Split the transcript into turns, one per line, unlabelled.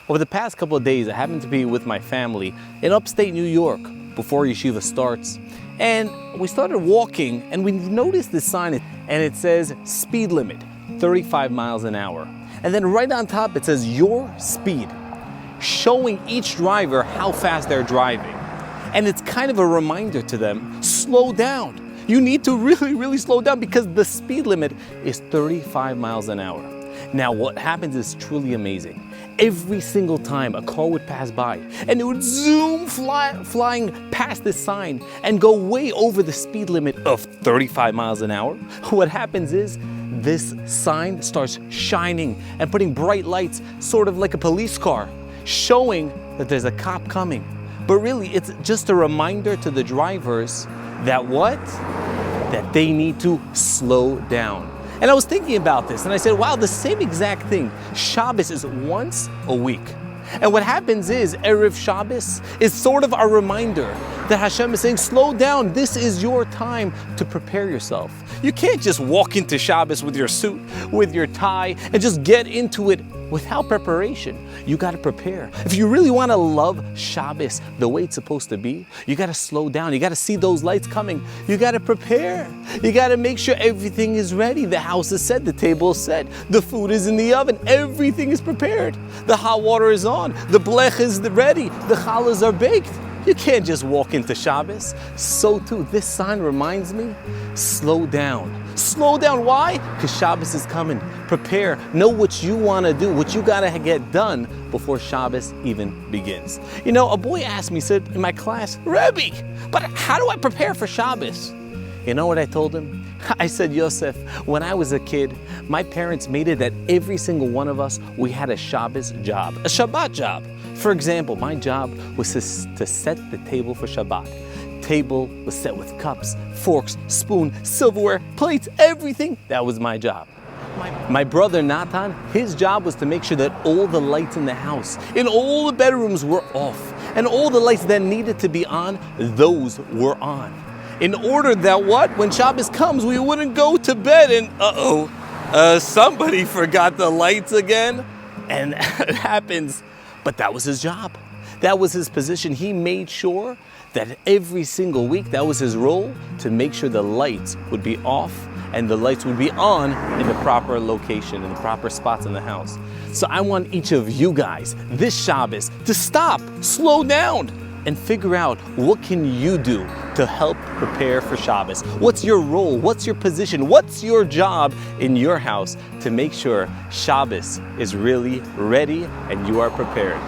Over the past couple of days, I happened to be with my family in upstate New York before yeshiva starts. And we started walking and we noticed this sign and it says speed limit, 35 miles an hour. And then right on top it says your speed, showing each driver how fast they're driving. And it's kind of a reminder to them, slow down. You need to really slow down because the speed limit is 35 miles an hour. Now what happens is truly amazing. Every single time a car would pass by and it would zoom flying past this sign and go way over the speed limit of 35 miles an hour, what happens is this sign starts shining and putting bright lights, sort of like a police car, showing that there's a cop coming. But really, it's just a reminder to the drivers that what? That they need to slow down. And I was thinking about this and I said, wow, the same exact thing. Shabbos is once a week. And what happens is Erev Shabbos is sort of a reminder that Hashem is saying, slow down, this is your time to prepare yourself. You can't just walk into Shabbos with your suit, with your tie, and just get into it without preparation. You gotta prepare. If you really wanna love Shabbos the way it's supposed to be, you gotta slow down. You gotta see those lights coming. You gotta prepare. You gotta make sure everything is ready. The house is set, the table is set, the food is in the oven, everything is prepared. The hot water is on, the blech is ready, the challahs are baked. You can't just walk into Shabbos. So too, this sign reminds me, slow down. Slow down, why? Because Shabbos is coming. Prepare, know what you want to do, what you got to get done before Shabbos even begins. You know, a boy asked me, said in my class, Rebbe, but how do I prepare for Shabbos? You know what I told him? I said, Yosef, when I was a kid, my parents made it that every single one of us, we had a Shabbos job, a Shabbat job. For example, my job was to set the table for Shabbat. Table was set with cups, forks, spoon, silverware, plates, everything. That was my job. My brother Natan, his job was to make sure that all the lights in the house, in all the bedrooms were off, and all the lights that needed to be on, those were on. In order that what? When Shabbos comes, we wouldn't go to bed and somebody forgot the lights again. And it happens. But that was his job. That was his position. He made sure that every single week, that was his role, to make sure the lights would be off and the lights would be on in the proper location, in the proper spots in the house. So I want each of you guys this Shabbos to stop, slow down, and figure out what can you do to help prepare for Shabbos. What's your role? What's your position? What's your job in your house to make sure Shabbos is really ready and you are prepared?